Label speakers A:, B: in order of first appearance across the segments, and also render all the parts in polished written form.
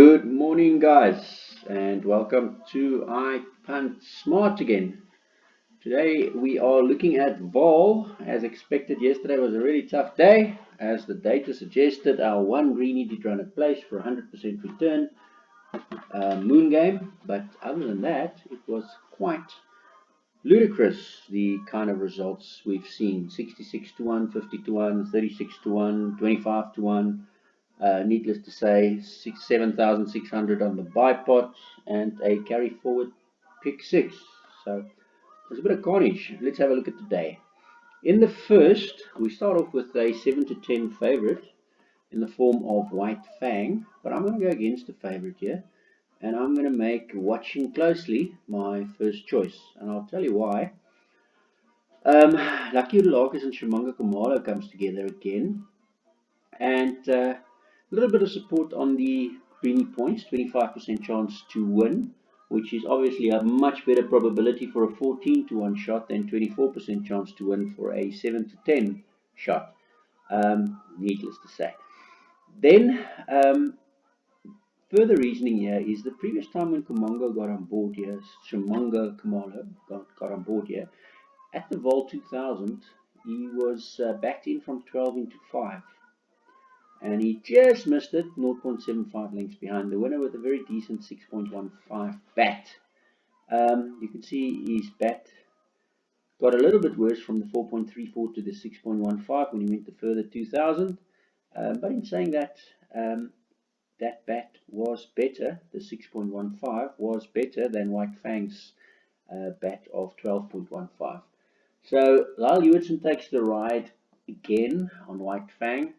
A: Good morning, guys, and welcome to I Punt Smart again. Today we are looking at Vaal. As expected, yesterday was a really tough day. As the data suggested, our one greenie did run a place for 100% return moon game, but other than that, it was quite ludicrous the kind of results we've seen: 66 to 1, 50 to 1, 36 to 1, 25 to 1. Needless to say, 7,600 on the buy pot and a carry forward pick six. So there's a bit of carnage. Let's have a look at today. In the first, we start off with a 7 to 10 favorite in the form of White Fang, but I'm going to go against the favorite here, and I'm going to make Watching Closely my first choice, and I'll tell you why. Lucky Larkers and Shimanga Kamalo comes together again, and a little bit of support on the greeny points, 25% chance to win, which is obviously a much better probability for a 14 to 1 shot than 24% chance to win for a 7 to 10 shot, needless to say. Then, further reasoning here is the previous time when Kumongo got on board here, Shimanga Kamalo got on board here, at the Vaal 2000, he was backed in from 12 into 5. And he just missed it, 0.75 lengths behind the winner with a very decent 6.15 bat. You can see his bat got a little bit worse from the 4.34 to the 6.15 when he went the further 2000. But in saying that, that bat was better, the 6.15 was better than White Fang's bat of 12.15. So Lyle Hewitson takes the ride again on White Fang.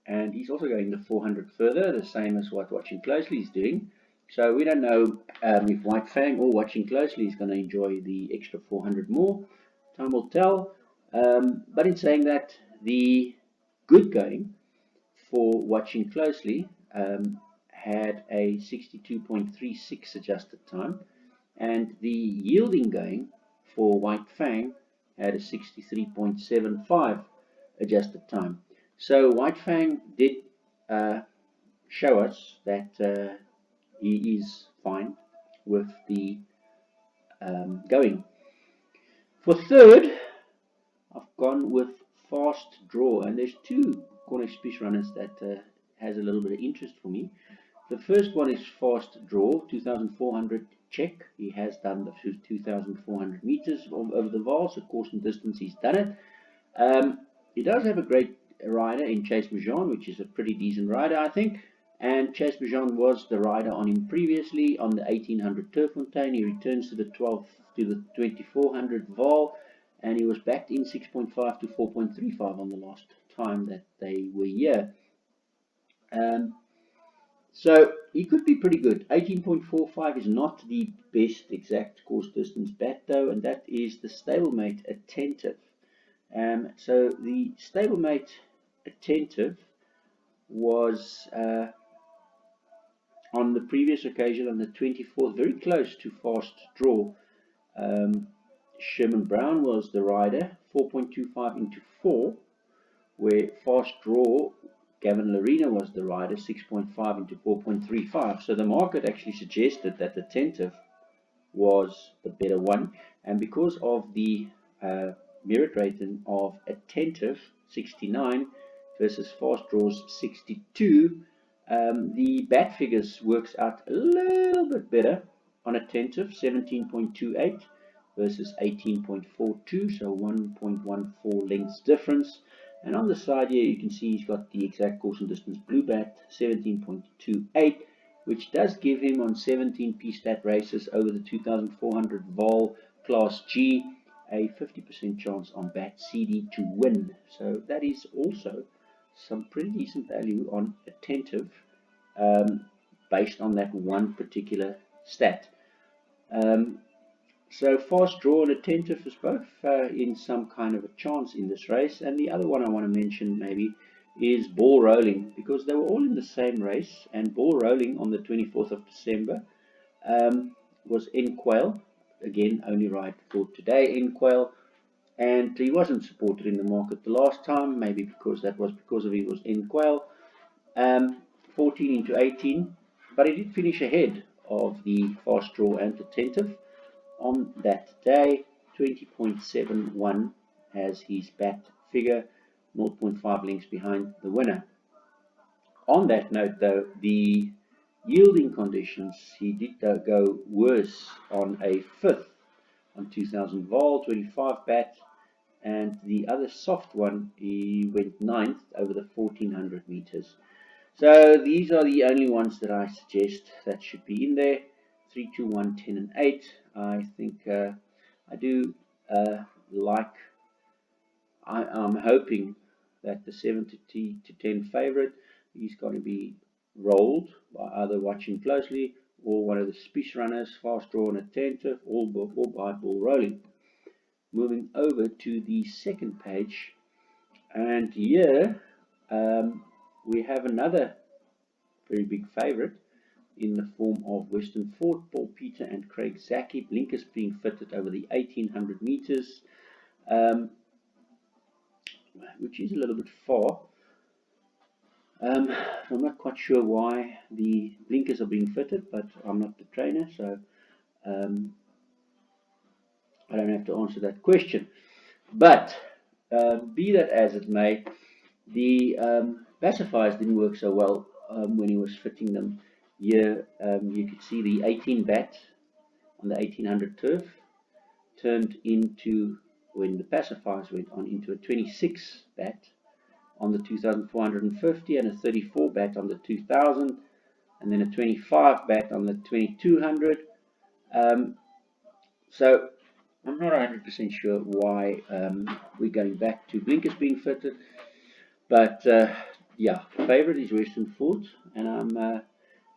A: And he's also going the 400 further, the same as what Watching Closely is doing. So we don't know if White Fang or Watching Closely is going to enjoy the extra 400 more. Time will tell. But in saying that, the good going for Watching Closely had a 62.36 adjusted time, and the yielding going for White Fang had a 63.75 adjusted time. So White Fang did show us that he is fine with the going. For third, I've gone with Fast Draw, and there's two Cornish speech runners that has a little bit of interest for me. The first one is Fast Draw, 2,400 check. He has done the 2,400 meters over the Vaal, so course and distance he's done it. He does have a great rider in Chase Majan, which is a pretty decent rider, I think. And Chase Majan was the rider on him previously on the 1800 Turffontein. He returns to the 2400 Vaal, and he was backed in 6.5 to 4.35 on the last time that they were here. So he could be pretty good. 18.45 is not the best exact course distance bat though, and that is the stablemate Attentive. So the stablemate Attentive was on the previous occasion on the 24th, very close to Fast Draw. Sherman Brown was the rider, 4.25 into 4, where Fast Draw, Gavin Larena was the rider, 6.5 into 4.35. So the market actually suggested that Attentive was the better one, and because of the merit rating of Attentive 69 versus Fast Draw's 62, the bat figures works out a little bit better on Attentive, 17.28 versus 18.42, so 1.14 lengths difference. And on the side here you can see he's got the exact course and distance blue bat, 17.28, which does give him on 17 P-stat races over the 2,400 Vaal Class G a 50% chance on bat CD to win. So that is also some pretty decent value on Attentive based on that one particular stat. So Fast Draw and Attentive is both in some kind of a chance in this race. And the other one I want to mention maybe is Ball Rolling, because they were all in the same race, and Ball Rolling on the 24th of December was in Quail, again only ride for today in Quail, and he wasn't supported in the market the last time, maybe because that was because of he was in Quail. 14 into 18 but he did finish ahead of the Fast Draw and Attentive on that day. 20.71 as his bat figure, 0.5 lengths behind the winner. On that note, though, the yielding conditions, he did go worse on a fifth on 2000 Vaal, 25 bat, and the other soft one, he went ninth over the 1400 meters. So these are the only ones that I suggest that should be in there. 3, 2, 1, 10, and 8. I think I do like. I'm hoping that the 70 to 10 favorite is going to be rolled by either watching closely or one of the speech runners, fast draw and attentive, or by ball rolling. Moving over to the second page, and here we have another very big favorite in the form of Western Fort, Paul Peter and Craig Zaki, blinkers being fitted over the 1800 meters, which is a little bit far. I'm not quite sure why the blinkers are being fitted, but I'm not the trainer, so I don't have to answer that question. But be that as it may, the pacifiers didn't work so well when he was fitting them. Here you could see the 18 bat on the 1800 turf turned into, when the pacifiers went on, into a 26 bat on the 2450 and a 34 bat on the 2000 and then a 25 bat on the 2200. So I'm not 100% sure why we're going back to blinkers being fitted, but yeah, favorite is Western Fort, and I'm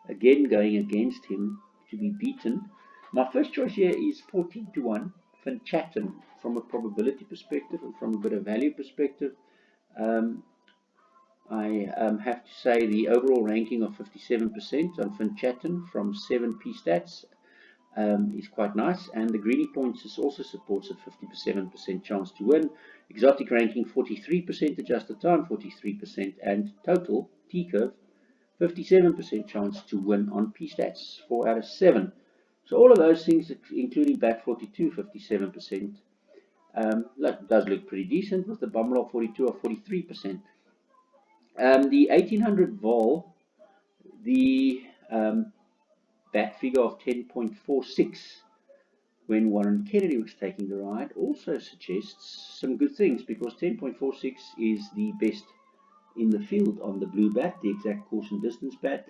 A: again going against him to be beaten. My first choice here is 14 to 1, Finchatten, from a probability perspective and from a bit of value perspective. I have to say the overall ranking of 57% on Finchatten from 7P stats is quite nice, and the greeny points also supports a 57% chance to win. Exotic ranking 43%, adjusted time 43%, and total T-curve 57% chance to win on P-stats, 4 out of 7. So all of those things, including bat 42, 57%, does look pretty decent, with the Bumlock 42 or 43%. The 1800 Vaal, the bat figure of 10.46 when Warren Kennedy was taking the ride also suggests some good things, because 10.46 is the best in the field on the blue bat, the exact course and distance bat,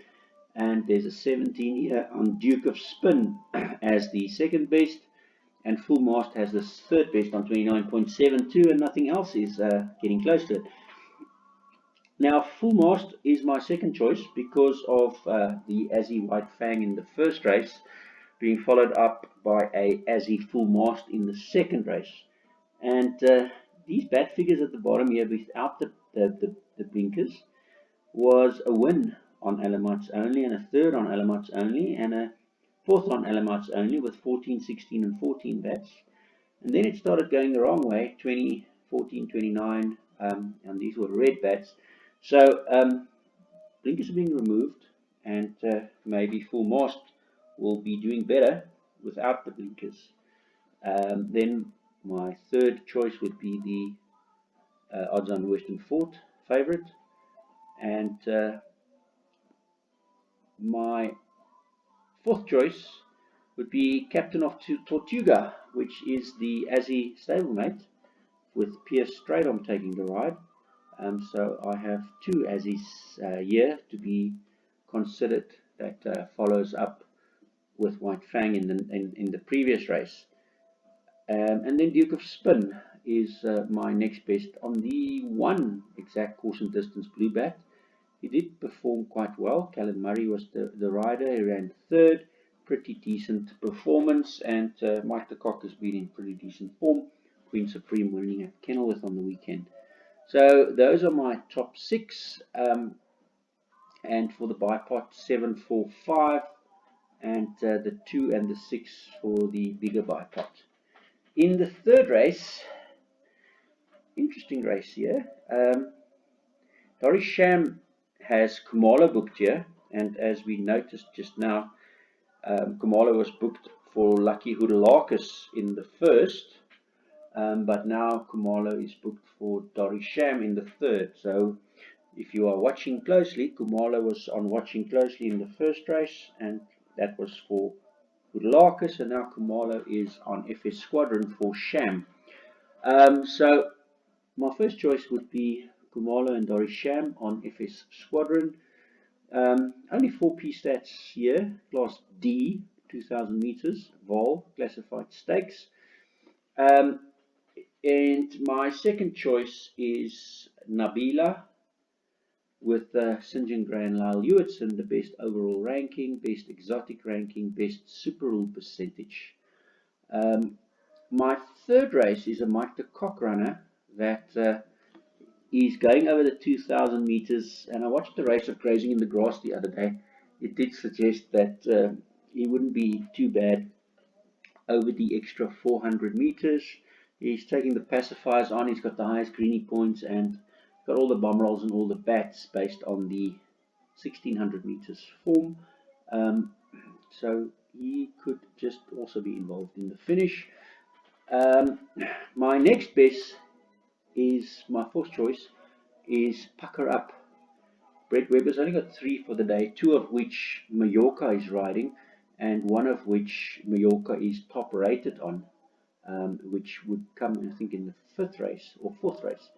A: and there's a 17 here on Duke of Spin as the second best, and Full Mast has the third best on 29.72, and nothing else is getting close to it. Now, Full Mast is my second choice because of the Aussie White Fang in the first race, being followed up by a Aussie Full Mast in the second race. And these bat figures at the bottom here, without the blinkers, was a win on Alamats only, and a third on Alamats only, and a fourth on Alamats only, with 14, 16, and 14 bats. And then it started going the wrong way, 20, 14, 29, and these were red bats. So blinkers are being removed, and maybe Full Mast will be doing better without the blinkers. Then my third choice would be the odds on Western Fort favorite, and my fourth choice would be Captain of Tortuga, which is the Aussie stablemate, with Pierce Stradom taking the ride. So I have two Aussies here to be considered that follows up with White Fang in the previous race. And then Duke of Spin is my next best on the one exact course and distance blue bat. He did perform quite well. Callum Murray was the rider. He ran third. Pretty decent performance. And Mike the Cock has been in pretty decent form. Queen Supreme winning at Kenilworth on the weekend. So those are my top six. And for the bipot, 7, 4, 5. And the 2 and the 6 for the bigger bipot. In the third race, interesting race here. Doris Sham has Kumalo booked here, and as we noticed just now, Khumalo was booked for Lucky Houdelakis in the first, but now Khumalo is booked for Dorisham in the third. So if you are watching closely, Khumalo was on watching closely in the first race, and that was for Houdelakis, and now Khumalo is on FS Squadron for Sham. So my first choice would be Khumalo and Dorisham on FS Squadron. Only 4P stats here, class D, 2000 meters, Vaal, classified stakes. Um, and my second choice is Nabila with St. John Gray and Lyle Hewitson, the best overall ranking, best exotic ranking, best super rule percentage. My third race is a Mike de Kock runner that is going over the 2000 meters, and I watched the race of grazing in the grass the other day. It did suggest that he wouldn't be too bad over the extra 400 meters. He's taking the pacifiers on. He's got the highest greenie points and got all the bomb rolls and all the bats based on the 1600 meters form. So he could just also be involved in the finish. My next best is my fourth choice is Pucker Up. Brett Weber's only got 3 for the day, 2 of which Mallorca is riding, and 1 of which Mallorca is top rated on, which would come, I think, in the 5th race or 4th race.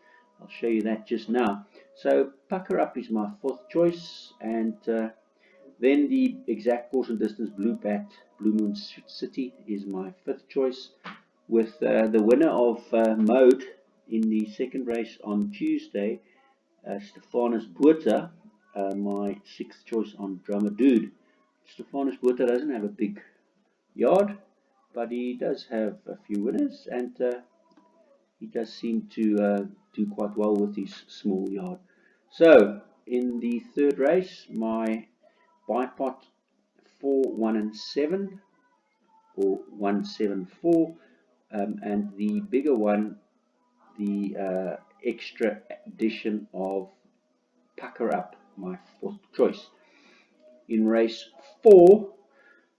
A: I'll show you that just now. So Pucker Up is my 4th choice, and then the exact course and distance Blue Bat, Blue Moon City is my 5th choice, with the winner of Mode in the second race on Tuesday, Stephanus Botha, my 6th choice on Drummer Dude. Stephanus Botha doesn't have a big yard, but he does have a few winners, and he does seem to do quite well with his small yard. So, in the third race, my bipot 4, 1 and 7, or 174, and the bigger one, the extra addition of Pucker Up, my 4th choice. In race 4,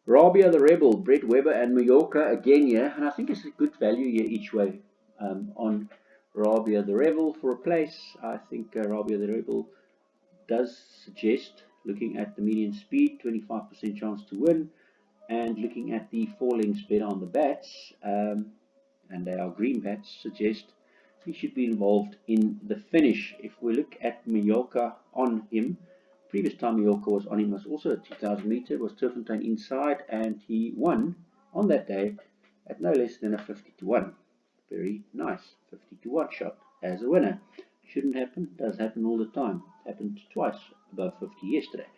A: Rabia the Rebel, Brett Weber and Mallorca again here, and I think it's a good value here each way on Rabia the Rebel for a place. I think Rabia the Rebel does suggest, looking at the median speed, 25% chance to win, and looking at the 4 lengths better on the bats, and they are green bats, suggest he should be involved in the finish. If we look at Mallorca on him, previous time Mallorca was on him was also a 2000 meter, was Turffontein inside, and he won on that day at no less than a 50-1. Very nice, 50-1 shot as a winner. Shouldn't happen, does happen all the time. Happened twice above 50 yesterday.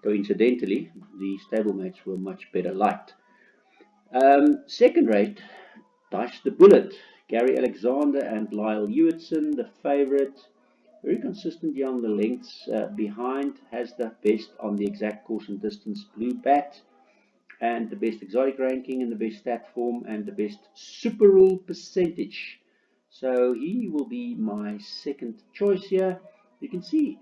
A: Coincidentally, the stablemates were much better liked. Second rate, Dice the Bullet. Gary Alexander and Lyle Hewitson, the favourite. Very consistent here on the lengths. Behind has the best on the exact course and distance Blue Bat, and the best exotic ranking, and the best stat form, and the best super rule percentage. So he will be my second choice here. You can see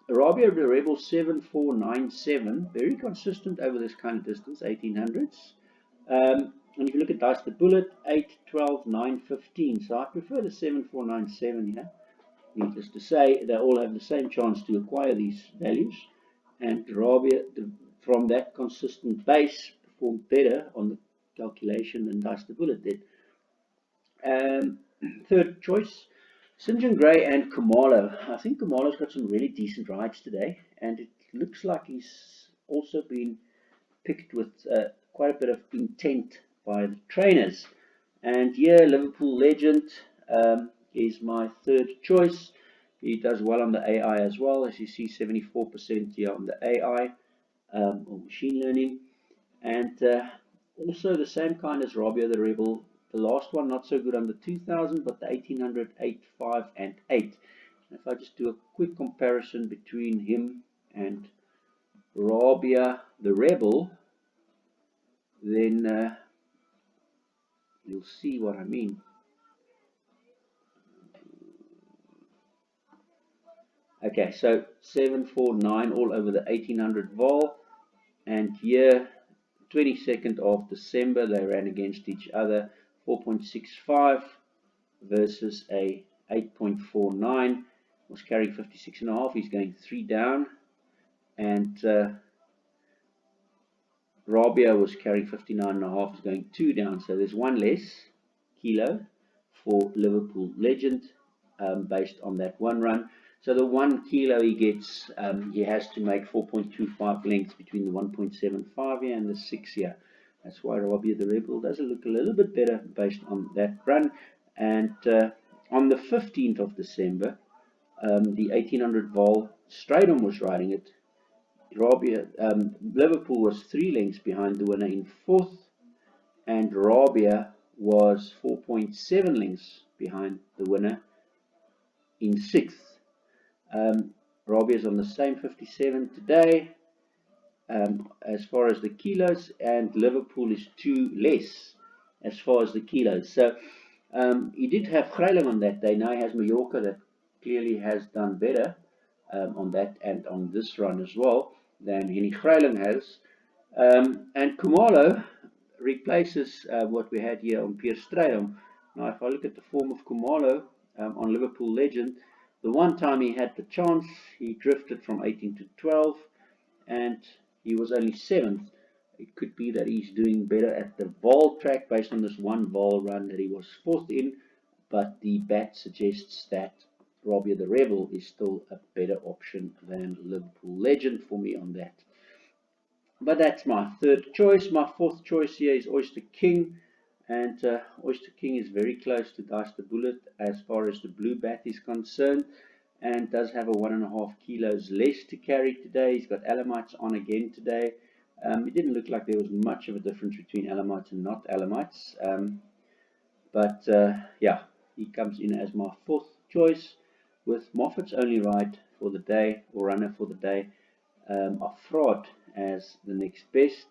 A: Arabia the Rebel 7497, very consistent over this kind of distance, 1800s. And if you look at Dice the Bullet, 8, 12, 9, 15. So I prefer the 7497 here. Needless to say, they all have the same chance to acquire these values. And Arabia, from that consistent base, performed better on the calculation than Dice the Bullet did. Third choice, St. John Gray and Khumalo. I think Khumalo's got some really decent rides today, and it looks like he's also been picked with quite a bit of intent by the trainers. And here, Liverpool Legend is my third choice. He does well on the AI as well, as you see, 74% here on the AI or machine learning, and also the same kind as Rabia the Rebel. The last one not so good on the 2000, but the 1800, 8, 5, and 8. And if I just do a quick comparison between him and Rabia the Rebel, then you'll see what I mean. Okay, so 749 all over the 1800 Vaal, and here 22nd of December they ran against each other. 4.65 versus a 8.49. Was carrying 56.5. He's going 3 down, and Rabia was carrying 59.5. He's going 2 down. So there's one less kilo for Liverpool Legend, based on that one run. So the 1 kilo he gets, he has to make 4.25 lengths between the 1.75 here and the 6 here. That's why Rabia the Rebel does look a little bit better based on that run. And on the 15th of December, the 1800 Vaal, Stratum was riding it. Rabia, Liverpool was 3 lengths behind the winner in 4th, and Rabia was 4.7 lengths behind the winner in 6th. Rabia is on the same 57 today, as far as the kilos, and Liverpool is 2 less as far as the kilos. So he did have Greiling on that day. Now he has Mallorca that clearly has done better on that and on this run as well than Henny Greiling has. And Kumalo replaces what we had here on Pier Stradum. Now, if I look at the form of Kumalo on Liverpool Legend, the one time he had the chance, he drifted from 18 to 12, and he was only 7th. It could be that he's doing better at the Vaal track based on this one Vaal run that he was 4th in, but the bat suggests that Rabia the Rebel is still a better option than Liverpool Legend for me on that. But that's my 3rd choice. My 4th choice here is Oyster King, and Oyster King is very close to Dice the Bullet as far as the blue bat is concerned, and does have a 1.5 kilos less to carry today. He's got Alamites on again today. It didn't look like there was much of a difference between Alamites and not Alamites, but yeah, he comes in as my 4th choice, with Moffat's only ride for the day, or runner for the day, Afraad as the next best,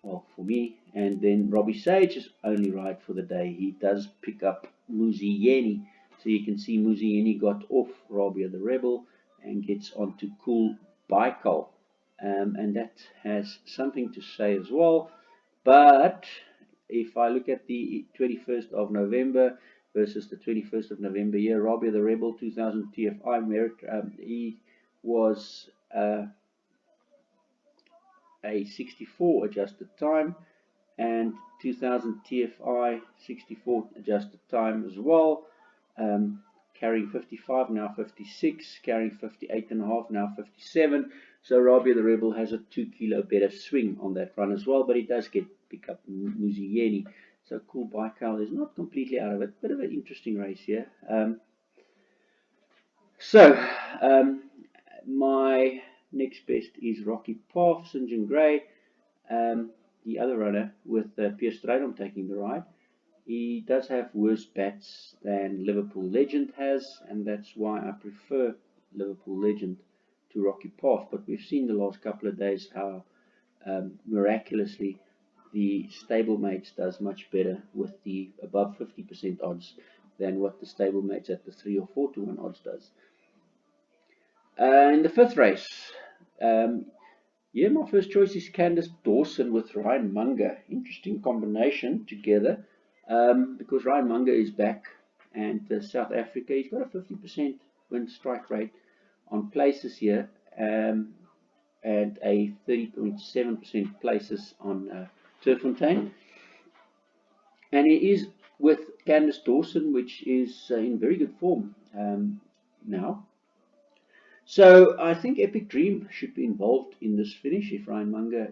A: well, for me. And then Robbie Sage's only ride for the day, he does pick up Muzieni. So you can see Muzieni got off Rabia the Rebel and gets onto Cool Baikal. And that has something to say as well. But if I look at the 21st of November versus the 21st of November here, Rabia the Rebel 2000 TFI merit, he was a 64 adjusted time, and 2000 TFI 64 adjusted time as well, carrying 55, now 56, carrying 58.5, now 57. So Rabia the Rebel has a 2 kilo better swing on that run as well, but he does pick up Muzieni. So Cool Baikal is not completely out of it. Bit of an interesting race here. My next best is Rocky Path, St. John Gray, the other runner, with Pier Stradom taking the ride. He does have worse bats than Liverpool Legend has, and that's why I prefer Liverpool Legend to Rocky Path. But we've seen the last couple of days how miraculously the stablemates does much better with the above 50% odds than what the stablemates at the 3 or 4 to 1 odds does. In the 5th race, yeah, my first choice is Candice Dawson with Ryan Munger. Interesting combination together, because Ryan Munger is back, and South Africa, he's got a 50% win strike rate on places here, and a 30.7% places on Turffontein. And he is with Candice Dawson, which is in very good form now. So I think Epic Dream should be involved in this finish if Ryan Munger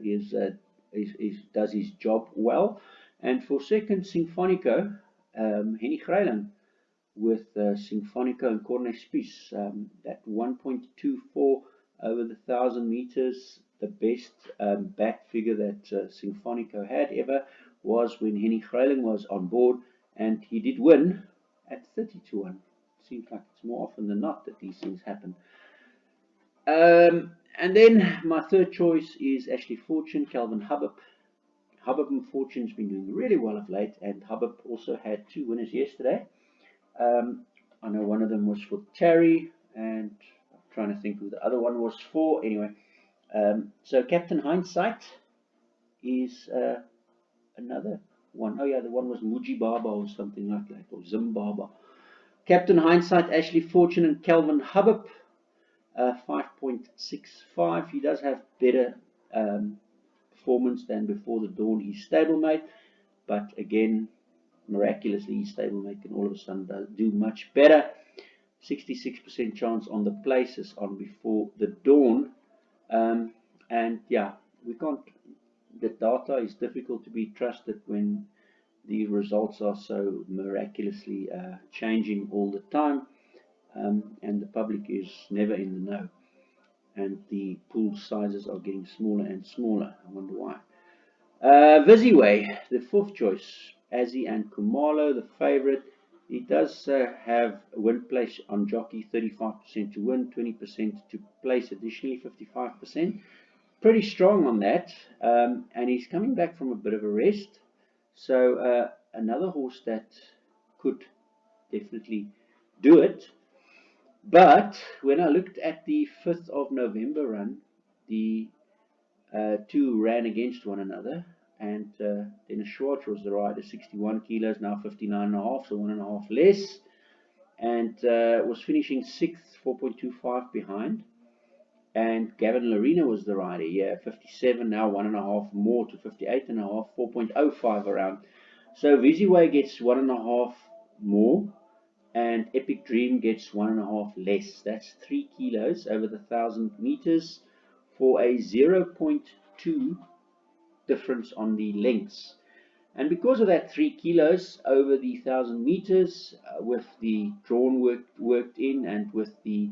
A: does his job well. And for second, Sinfonico, Henny Greiling with Sinfonico and Corne Spies. That 1.24 over the 1,000 meters, the best bat figure that Sinfonico had ever was when Henny Greiling was on board, and he did win at 30 to 1. Seems like it's more often than not that these things happen. And then my 3rd choice is Ashley Fortune, Calvin Hubbard. Hubbard and Fortune's been doing really well of late, and Hubbard also had 2 winners yesterday. I know one of them was for Terry, and I'm trying to think who the other one was for. Anyway, so Captain Hindsight is another one. Oh yeah, the one was Mujibaba or something like that, or Zimbabwe. Captain Hindsight, Ashley Fortune, and Calvin Hubbard, 5.65. He does have better performance than Before the Dawn, his stablemate, but again, miraculously, his stablemate can all of a sudden do much better. 66% chance on the places on Before the Dawn, and yeah, we can't. The data is difficult to be trusted when the results are so miraculously changing all the time, and the public is never in the know, and the pool sizes are getting smaller and smaller. I wonder why. Visiway, the fourth choice, Azzy and Kumalo, the favorite. He does have win place on jockey, 35% to win, 20% to place, additionally 55%. Pretty strong on that, and he's coming back from a bit of a rest. So another horse that could definitely do it. But when I looked at the 5th of November run, the two ran against one another, and Dennis Schwartz was the rider, 61 kilos, now 59.5, so 1.5 less, and was finishing 6th, 4.25 behind. And Gavin Larena was the rider, yeah, 57, now 1.5 more to 58.5, 4.05 around. So Visiway gets 1.5 more, and Epic Dream gets 1.5 less. That's 3 kilos over the 1,000 meters for a 0.2 difference on the lengths. And because of that 3 kilos over the 1,000 meters, with the drawn worked in, and with the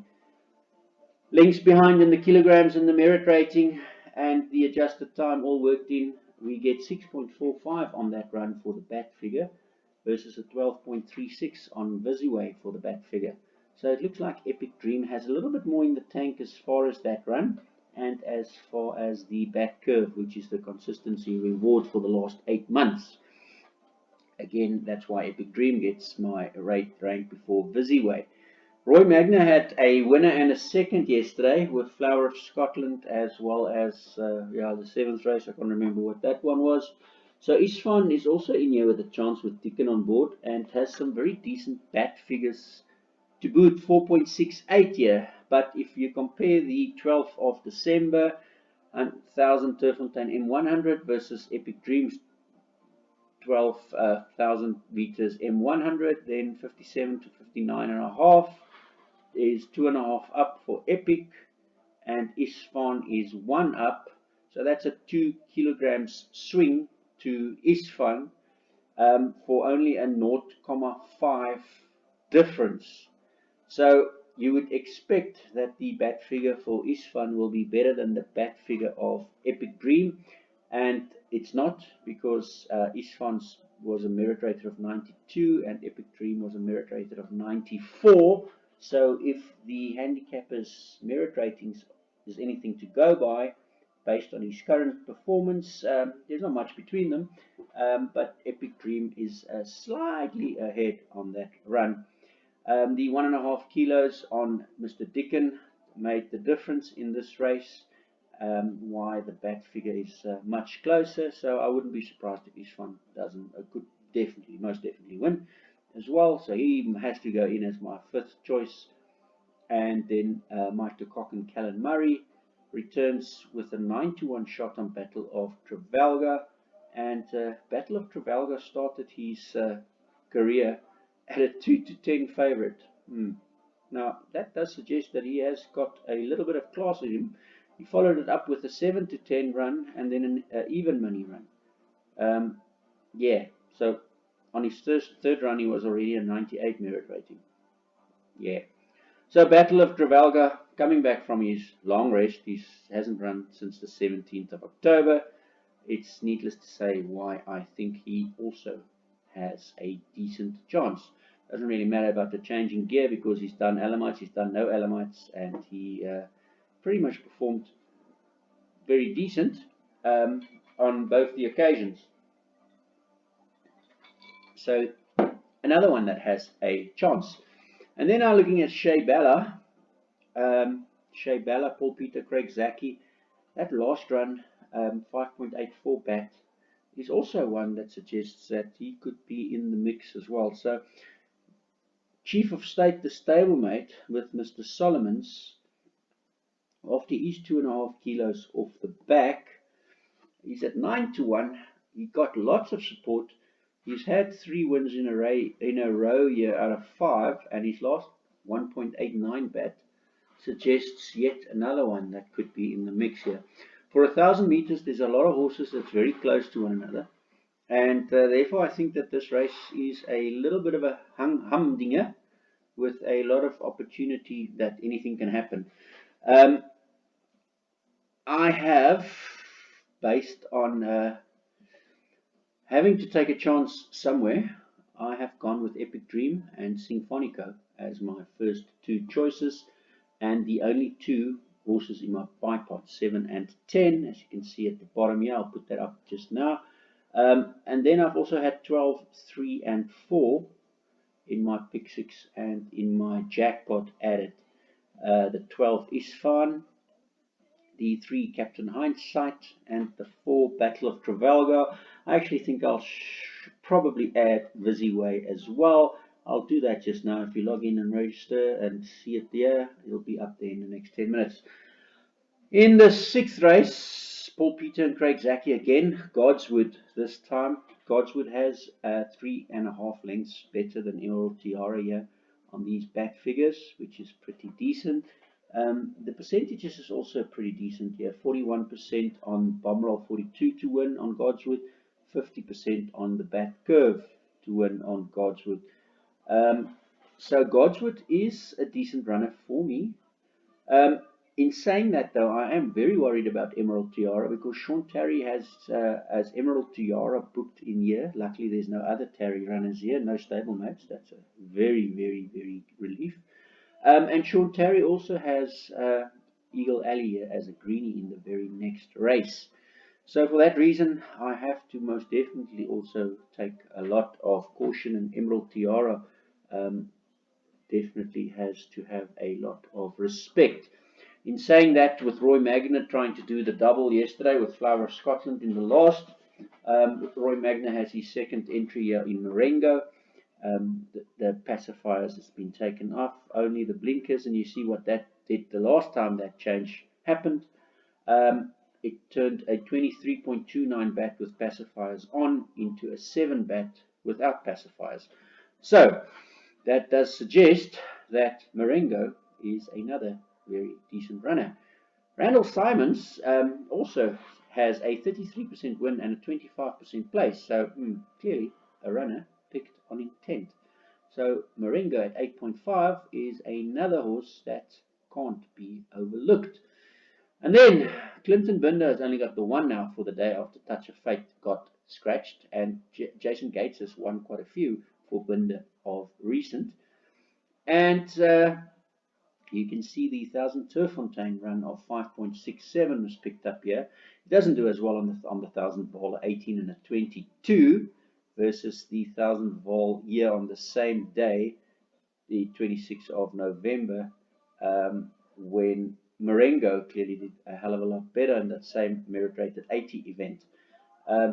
A: lengths behind and the kilograms and the merit rating and the adjusted time all worked in, we get 6.45 on that run for the bat figure versus a 12.36 on Visiway for the bat figure. So it looks like Epic Dream has a little bit more in the tank as far as that run, and as far as the bat curve, which is the consistency reward for the last 8 months. Again, that's why Epic Dream gets my rate rank before Visiway. Roy Magna had a winner and a second yesterday with Flower of Scotland, as well as the 7th race. I can't remember what that one was. So Isfan is also in here with a chance with Dickon on board, and has some very decent bat figures to boot, 4.68 here. But if you compare the 12th of December 1,000 Turffontein M100 versus Epic Dreams 12,000 meters M100, then 57 to 59.5 is 2.5 up for Epic, and Isfan is 1 up. So that's a 2 kilograms swing to Isfan, for only a 0.5 difference. So you would expect that the bat figure for Isfan will be better than the bat figure of Epic Dream, and it's not, because Isfan was a merit rater of 92 and Epic Dream was a merit rater of 94. So if the handicapper's merit ratings is anything to go by, based on his current performance, there's not much between them, but Epic Dream is slightly ahead on that run. The 1.5 kilos on Mr. Dickon made the difference in this race, why the bat figure is much closer. So I wouldn't be surprised if Isfan doesn't, could definitely, most definitely win as well. So he has to go in as my 5th choice. And then Mike de Kock and Callan Murray returns with a 9-1 shot on Battle of Trafalgar. And Battle of Trafalgar started his career at a 2-10 favorite. Now that does suggest that he has got a little bit of class in him. He followed it up with a 7-10 run, and then an even money run. Yeah, so on his third run he was already a 98 merit rating. Yeah. So Battle of Trafalgar, coming back from his long rest, he hasn't run since the 17th of October. It's needless to say why I think he also has a decent chance. Doesn't really matter about the changing gear, because he's done Alamites, he's done no Alamites, and he pretty much performed very decent on both the occasions. So another one that has a chance. And then I'm looking at Shea Bella. Shea Bella, Paul Peter, Craig Zaki. That last run, 5.84 bat, is also one that suggests that he could be in the mix as well. So, Chief of State, the stablemate with Mr. Solomons, after he's 2.5 kilos off the back, he's at 9-1. He got lots of support. He's had 3 wins in a row here out of 5, and his last 1.89 bat suggests yet another one that could be in the mix here. For 1,000 meters, there's a lot of horses that's very close to one another, and therefore I think that this race is a little bit of a humdinger with a lot of opportunity that anything can happen. I have, based on having to take a chance somewhere, I have gone with Epic Dream and Symphonico as my first 2 choices, and the only 2 horses in my bipod, 7 and 10, as you can see at the bottom here. I'll put that up just now. And then I've also had 12, 3 and 4 in my pick 6 and in my jackpot added. The 12 Isfahan, the 3 Captain Hindsight, and the 4 Battle of Trafalgar. I actually think I'll probably add Vizzy as well. I'll do that just now. If you log in and register and see it there, it'll be up there in the next 10 minutes. In the 6th race, Paul Peter and Craig Zaki again. Godswood this time. Godswood has 3.5 lengths better than Emerald Tiara here on these bat figures, which is pretty decent. The percentages is also pretty decent here. 41% on Bomberall 42 to win on Godswood, 50% on the bat curve to win on Godswood. So Godswood is a decent runner for me. In saying that, though, I am very worried about Emerald Tiara because Sean Tarry has Emerald Tiara booked in here. Luckily, there's no other Tarry runners here, no stablemates. That's a very, very, very relief. And Sean Tarry also has Eagle Alley here as a greenie in the very next race. So for that reason, I have to most definitely also take a lot of caution, and Emerald Tiara definitely has to have a lot of respect. In saying that, with Roy Magner trying to do the double yesterday with Flower of Scotland in the last, Roy Magner has his second entry here in Marengo. The pacifiers has been taken off, only the blinkers, and you see what that did the last time that change happened. It turned a 23.29 bat with pacifiers on into a 7 bat without pacifiers. So that does suggest that Marengo is another very decent runner. Randall Simons also has a 33% win and a 25% place, so clearly a runner picked on intent. So Marengo at 8.5 is another horse that can't be overlooked. And then Clinton Binder has only got the 1 now for the day after Touch of Fate got scratched, and Jason Gates has won quite a few for Binder of recent. And you can see the 1000 Turffontein run of 5.67 was picked up here. It doesn't do as well on the 1000 Vaal 18 and a 22 versus the 1000 Vaal here on the same day, the 26th of November, when Marengo clearly did a hell of a lot better in that same merit rated 80 event.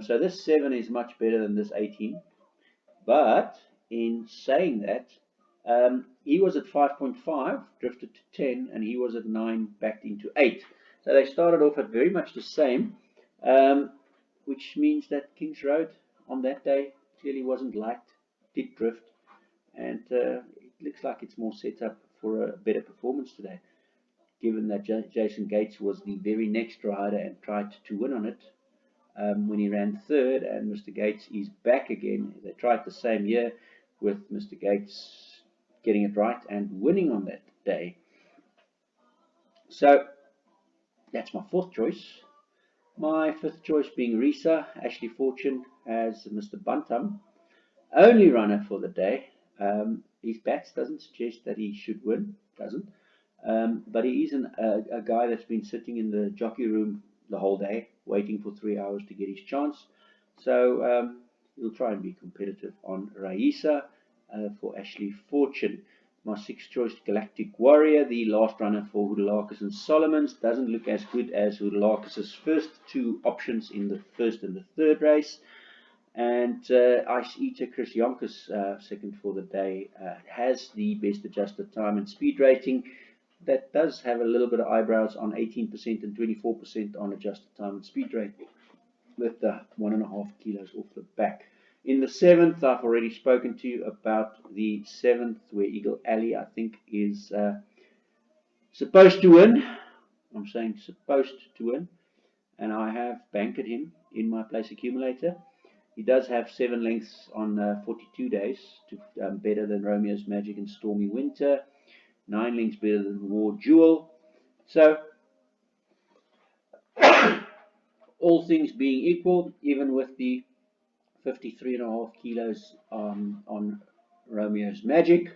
A: So this 7 is much better than this 18. But in saying that, he was at 5.5, drifted to 10, and he was at 9, backed into 8. So they started off at very much the same, which means that King's Road on that day clearly wasn't liked, did drift, and it looks like it's more set up for a better performance today, given that Jason Gates was the very next rider and tried to win on it when he ran 3rd, and Mr. Gates is back again. They tried the same year with Mr. Gates getting it right and winning on that day. So that's my 4th choice. My 5th choice being Risa. Ashley Fortune as Mr. Bantam, only runner for the day. His bats doesn't suggest that he should win, doesn't. But he is a guy that's been sitting in the jockey room the whole day, waiting for 3 hours to get his chance. So he'll try and be competitive on Raisa for Ashley Fortune. My sixth choice, Galactic Warrior, the last runner for Hoodalakis and Solomons, doesn't look as good as Hoodalakis' first two options in the first and the third race. And Ice Eater Chris Yonkers, second for the day, has the best adjusted time and speed rating. That does have a little bit of eyebrows on 18% and 24% on adjusted time and speed rating, with the 1.5 kilos off the back. In the seventh, I've already spoken to you about the seventh, where Eagle Alley, I think, is supposed to win. I'm saying supposed to win, and I have banked him in my place accumulator. He does have 7 lengths on 42 days, to better than Romeo's Magic and Stormy Winter, 9 lengths better than War Jewel. So, all things being equal, even with the 53.5 kilos on Romeo's Magic,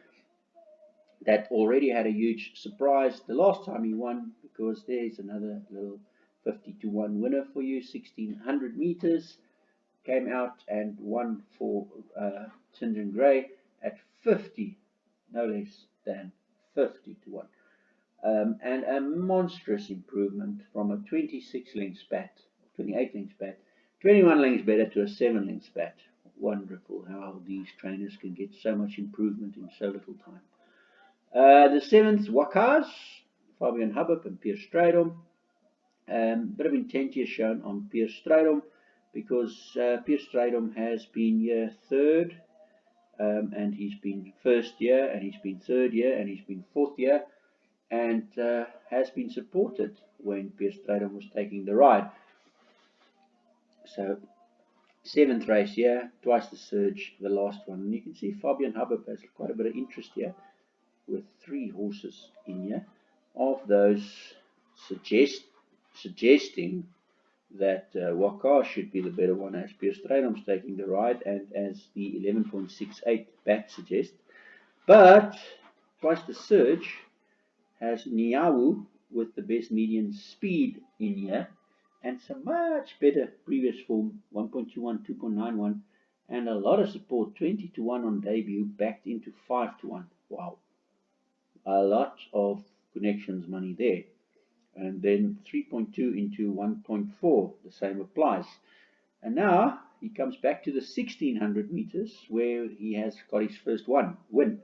A: that already had a huge surprise the last time he won, because there's another little 50-1 winner for you. 1600 meters, came out and won for St. John Gray at 50, no less than 50-1. And a monstrous improvement from a 26 length spat, 28 length spat, 21 lengths better to a 7 length spat. Wonderful how these trainers can get so much improvement in so little time. The seventh, Wakaz, Fabian Hubbard and Pierre Strydom. Bit of intent here shown on Pierre Strydom, because Pierre Strydom has been year third, and he's been first year, and he's been third year, and he's been fourth year, and has been supported when Pierre Strydom was taking the ride. So, seventh race here, twice the surge, the last one. And you can see Fabian Hubbard has quite a bit of interest here, with 3 horses in here. Of those, suggesting that Wakar should be the better one, as Pierre Strydam's taking the ride, and as the 11.68 back suggests. But twice the surge has Niawu with the best median speed in here, and some much better previous form, 1.21, 2.91, and a lot of support, 20-1 on debut, backed into 5-1. Wow, a lot of connections money there. And then 3.2 into 1.4, the same applies. And now he comes back to the 1600 meters, where he has got his first win.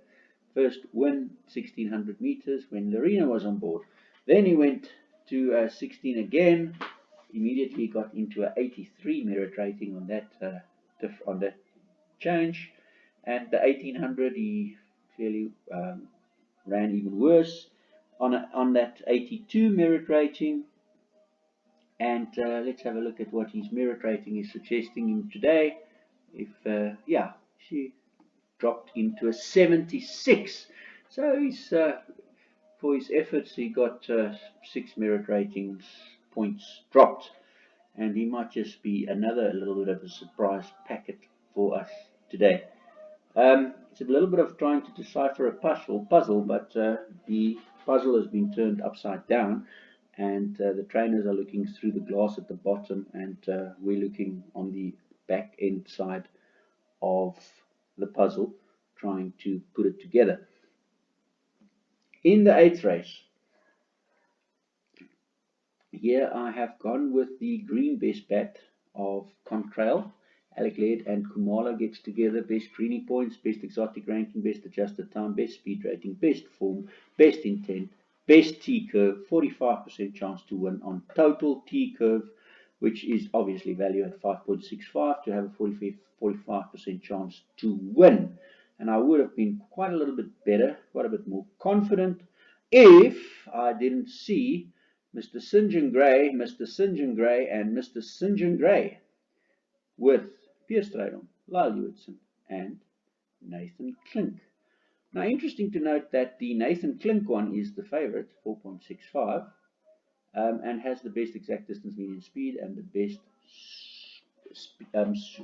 A: First win, 1600 meters, when Lorena was on board. Then he went to 16 again, immediately got into an 83 merit rating on that change. And the 1800, he clearly ran even worse on that 82 merit rating. And let's have a look at what his merit rating is suggesting him today. If she dropped into a 76. So he's for his efforts, he got 6 merit ratings points dropped, and he might just be another little bit of a surprise packet for us today. It's a little bit of trying to decipher a puzzle, but the puzzle has been turned upside down, and the trainers are looking through the glass at the bottom, and we're looking on the back end side of the puzzle, trying to put it together. In the 8th race, here I have gone with the green best bet of Contrail. Alec Laird and Kumala gets together, best greenie points, best exotic ranking, best adjusted time, best speed rating, best form, best intent, best T-curve, 45% chance to win on total T-curve, which is obviously valued at 5.65 to have a 45% chance to win. And I would have been quite a little bit better, quite a bit more confident, if I didn't see Mr. St. John Gray, Mr. St. John Gray, and Mr. St. John Gray with Pierre Strydom, Lyle Hewitson, and Nathan Klink. Now, interesting to note that the Nathan Klink one is the favorite, 4.65, and has the best exact distance median speed and the best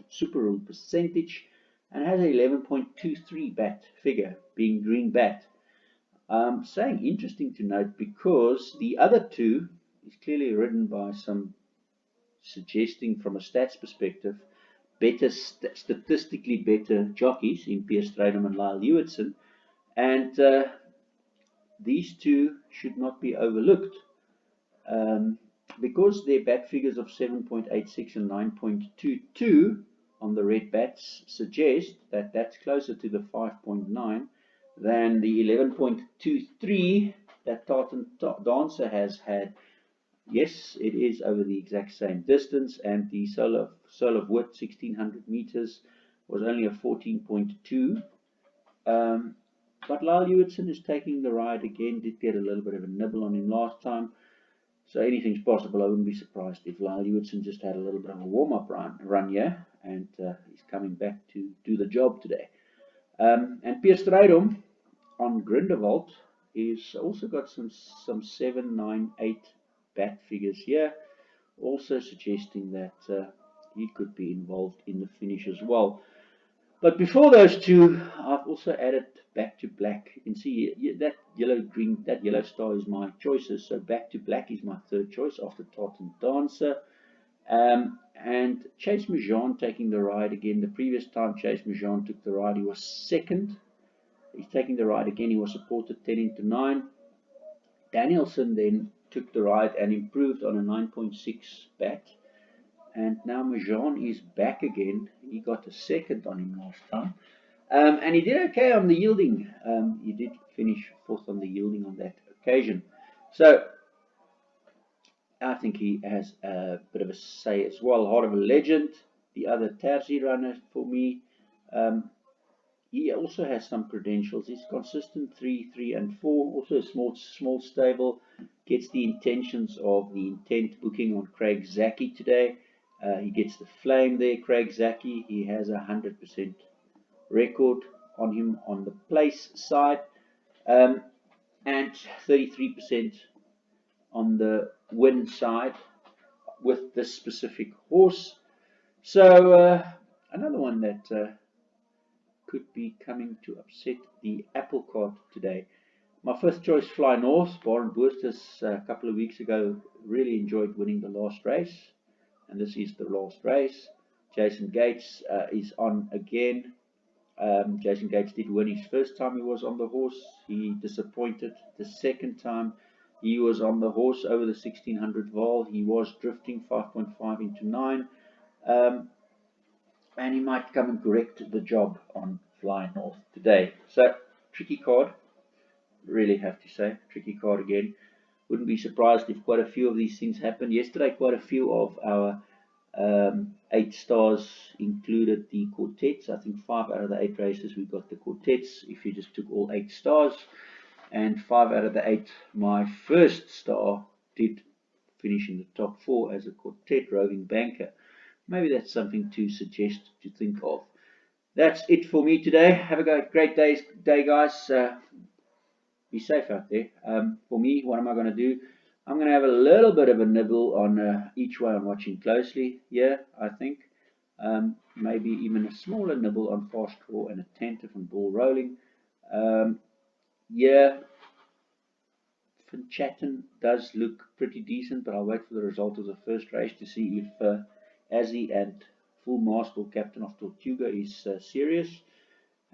A: super rule percentage, and has an 11.23 bat figure, being green bat. Saying interesting to note, because the other two is clearly ridden by some suggesting from a stats perspective better, statistically better jockeys in Pierre Strydom and Lyle Hewitson, And these two should not be overlooked, um, because their bat figures of 7.86 and 9.22 on the red bats suggest that that's closer to the 5.9 than the 11.23 that Tartan Dancer has had. Yes, it is over the exact same distance, and the solar width, 1600 meters, was only a 14.2. But Lyle Hewitson is taking the ride again. Did get a little bit of a nibble on him last time, so anything's possible. I wouldn't be surprised if Lyle Hewitson just had a little bit of a warm-up run here, and he's coming back to do the job today. And Piers Strydom on Grindelwald, he's also got some 7, 9, 8 bat figures here, also suggesting that he could be involved in the finish as well. But before those two, I've also added Back to Black. You can see that yellow star is my choices. So Back to Black is my third choice after Tartan Dancer. And Chase Majan taking the ride again. The previous time Chase Majan took the ride, he was second. He's taking the ride again. He was supported 10 into 9. Danielson then took the ride and improved on a 9.6 bat. And now Majan is back again. He got a second on him last time. And he did okay on the yielding. He did finish fourth on the yielding on that occasion. So I think he has a bit of a say as well. Heart of a Legend, the other Terzi runner for me. He also has some credentials. He's consistent 3, 3, and 4. Also a small stable. Gets the intentions of the intent booking on Craig Zaki today. He gets the flame there, Craig Zaki. He has a 100% record on him on the place side, and 33% on the win side with this specific horse. So another one that could be coming to upset the apple cart today. My fifth choice, Fly North. Baron Boosters a couple of weeks ago really enjoyed winning the last race, and this is the last race. Jason Gates is on again. Jason Gates did win his first time he was on the horse. He disappointed the second time he was on the horse over the 1600 Vaal. He was drifting 5.5 into 9. And he might come and correct the job on Fly North today. So, tricky card. Really have to say, tricky card again. Wouldn't be surprised if quite a few of these things happen. Yesterday, quite a few of our 8 stars included the quartets. I think 5 out of the 8 races we got the quartets if you just took all 8 stars, and 5 out of the 8 my first star did finish in the top 4 as a quartet roving banker. Maybe that's something to suggest, to think of. That's it for me today. Have a great day guys. Be safe out there. For me, what am I going to do? I'm going to have a little bit of a nibble on each way I'm watching closely. Yeah, I think. Maybe even a smaller nibble on fast draw and attentive and ball rolling. Yeah, Finchatten does look pretty decent, but I'll wait for the result of the first race to see if Azzy and Full Mast or Captain of Tortuga is serious.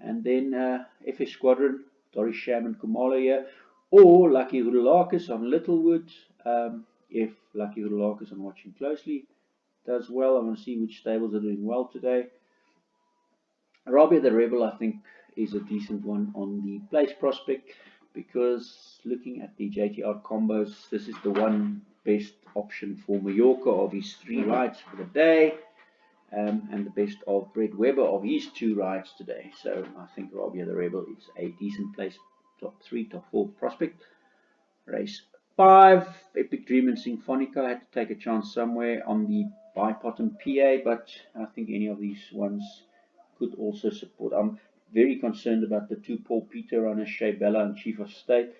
A: And then FS Squadron, Doris Sham and Kumalo here, or Lucky Hudulakis on Littlewood. If Lucky Hudulakis, I'm watching closely, does well, I want to see which stables are doing well today. Rabia the Rebel, I think, is a decent one on the place prospect, because looking at the JTR combos, this is the one best option for Mallorca of his 3 rides for the day. And the best of Brett Weber of his 2 rides today. So I think Rabia the Rebel is a decent place, top 3, top 4 prospect. Race 5, Epic Dream and Symphonica. I had to take a chance somewhere on the Bipottom PA, but I think any of these ones could also support. I'm very concerned about the 2 Paul Peter runners, Shea Bella and Chief of State,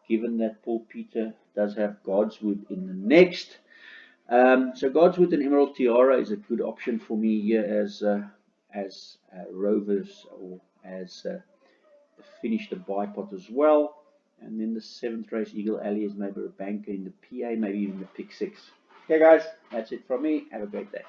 A: given that Paul Peter does have Godswood in the next. So Godswood and Emerald Tiara is a good option for me here as rovers, or as finish the bipod as well. And then the 7th race, Eagle Alley, is maybe a banker in the PA, maybe even the pick 6. Okay guys, that's it from me. Have a great day.